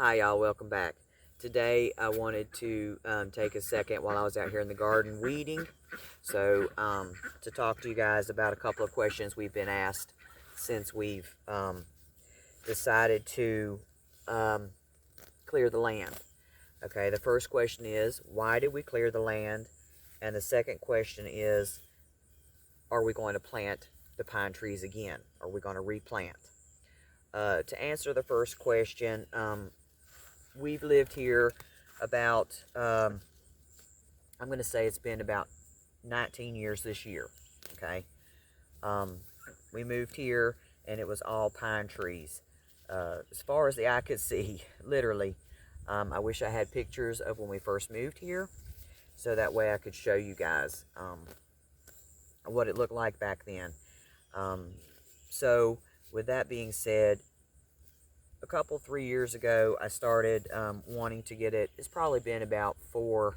Hi, y'all. Welcome back. Today, I wanted to take a second while I was out here in the garden weeding. To talk to you guys about a couple of questions we've been asked since we've decided to um, clear the land. Okay, the first question is, why did we clear the land? And the second question is, are we going to plant the pine trees again? Are we going to replant? To answer the first question, we've lived here about, I'm going to say it's been about 19 years this year. Okay. Um, we moved here and it was all pine trees. As far as the eye could see, literally. I wish I had pictures of when we first moved here so that way I could show you guys what it looked like back then. Um, so, with that being said, a couple 3 years ago I started wanting to get it. It's probably been about 4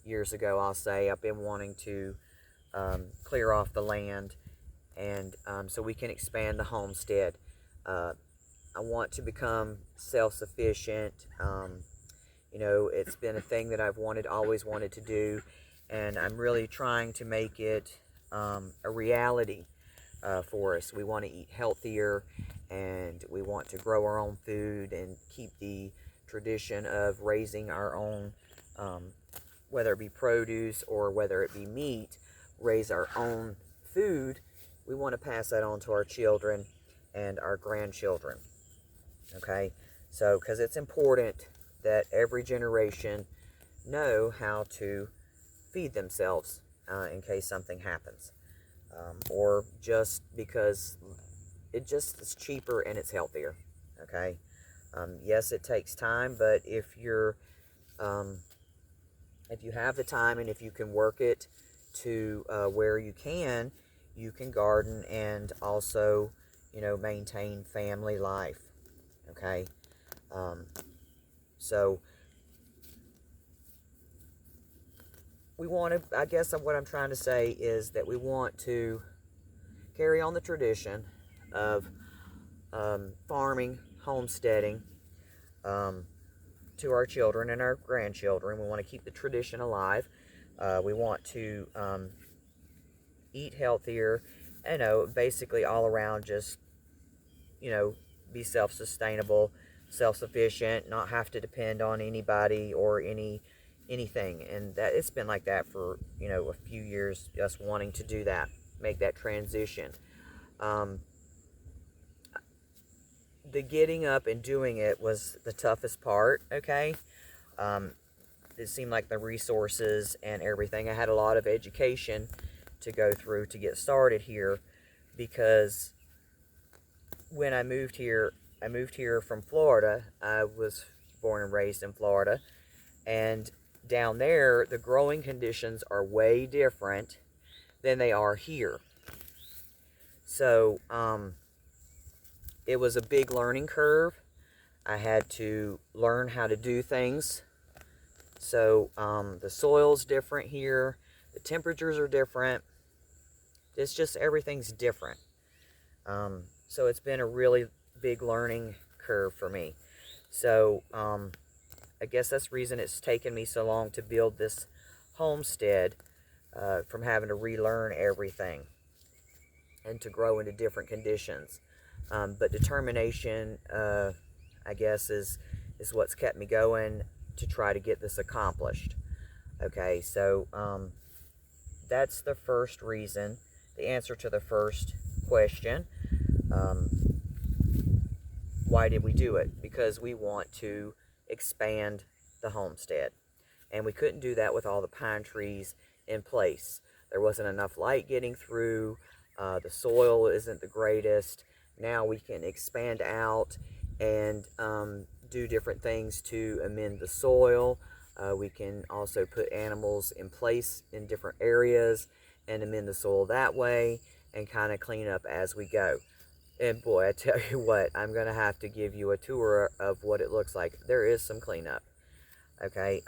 years ago, I'll say. I've been wanting to clear off the land and so we can expand the homestead. I want to become self-sufficient. It's been a thing that I've always wanted to do, and I'm really trying to make it a reality for us. We want to eat healthier, and we want to grow our own food and keep the tradition of raising our own, whether it be produce or whether it be meat, raise our own food. We want to pass that on to our children and our grandchildren. Okay, so because it's important that every generation know how to feed themselves in case something happens, or just because it just is cheaper and it's healthier. Okay, yes, it takes time, but um, if you have the time and if you can work it to where you can garden and also, maintain family life. Okay, um, so we want to. I guess what I'm trying to say is that we want to carry on the tradition of farming, homesteading, um, to our children and our grandchildren. We want to keep the tradition alive. We want to eat healthier, basically all around just, you know, be self-sustainable, self-sufficient, not have to depend on anybody or anything. And that it's been like that for, a few years, just wanting to do that, make that transition. Um, the getting up and doing it was the toughest part, okay? Um, it seemed like the resources and everything. I had a lot of education to go through to get started here because when I moved here from Florida. I was born and raised in Florida. And down there, the growing conditions are way different than they are here. So, it was a big learning curve. I had to learn how to do things. So, the soil's different here. The temperatures are different. It's just everything's different. So it's been a really big learning curve for me. So I guess that's the reason it's taken me so long to build this homestead, from having to relearn everything and to grow into different conditions. But determination, I guess, is what's kept me going to try to get this accomplished. Okay, so that's the first reason, the answer to the first question. Um, why did we do it? Because we want to expand the homestead. And we couldn't do that with all the pine trees in place. There wasn't enough light getting through. The soil isn't the greatest. Now we can expand out and do different things to amend the soil. We can also put animals in place in different areas and amend the soil that way and kind of clean up as we go. And boy, I tell you what, I'm going to have to give you a tour of what it looks like. There is some cleanup. Okay,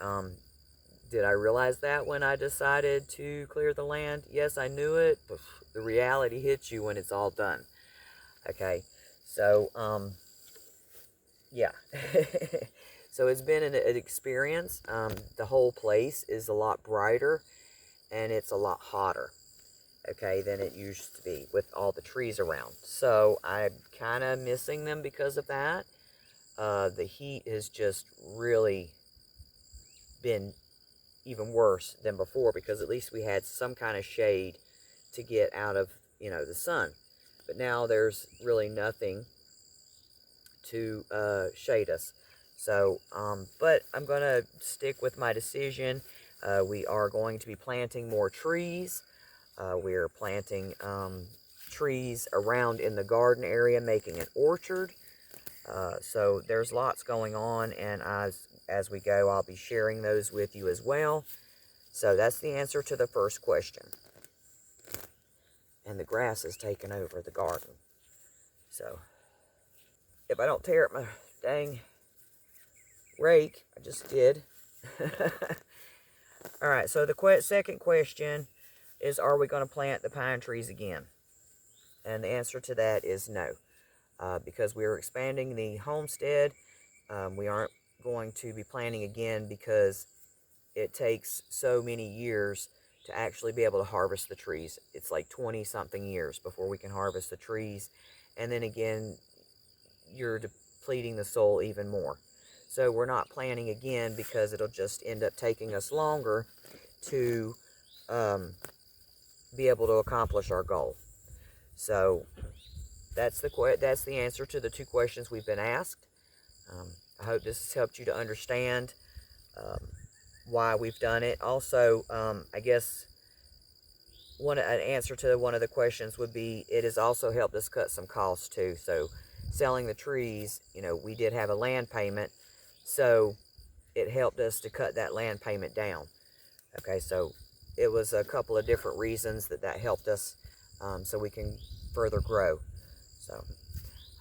did I realize that when I decided to clear the land? Yes, I knew it, but the reality hits you when it's all done. Okay, so yeah. So it's been an experience. The whole place is a lot brighter and it's a lot hotter, okay, than it used to be with all the trees around. So I'm kind of missing them because of that. The heat has just really been even worse than before because at least we had some kind of shade to get out of, the sun. But now there's really nothing to shade us. So, but I'm going to stick with my decision. We are going to be planting more trees. We're planting trees around in the garden area, making an orchard. So there's lots going on, and as we go, I'll be sharing those with you as well. So that's the answer to the first question. And the grass has taken over the garden. So if I don't tear up my dang rake, I just did. All right, so the second question is, are we going to plant the pine trees again? And the answer to that is no. Because we're expanding the homestead, we aren't going to be planting again because it takes so many years to actually be able to harvest the trees. It's like 20-something years before we can harvest the trees. And then again, you're depleting the soil even more. So we're not planting again because it'll just end up taking us longer to be able to accomplish our goal. So that's the answer to the two questions we've been asked. I hope this has helped you to understand why we've done it. Also, I guess an answer to one of the questions would be, it has also helped us cut some costs too. So selling the trees, we did have a land payment, so it helped us to cut that land payment down. Okay, so it was a couple of different reasons that helped us, so we can further grow. So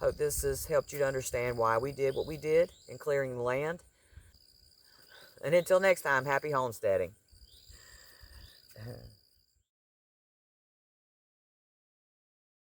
hope this has helped you to understand why we did what we did in clearing the land. And until next time, happy homesteading.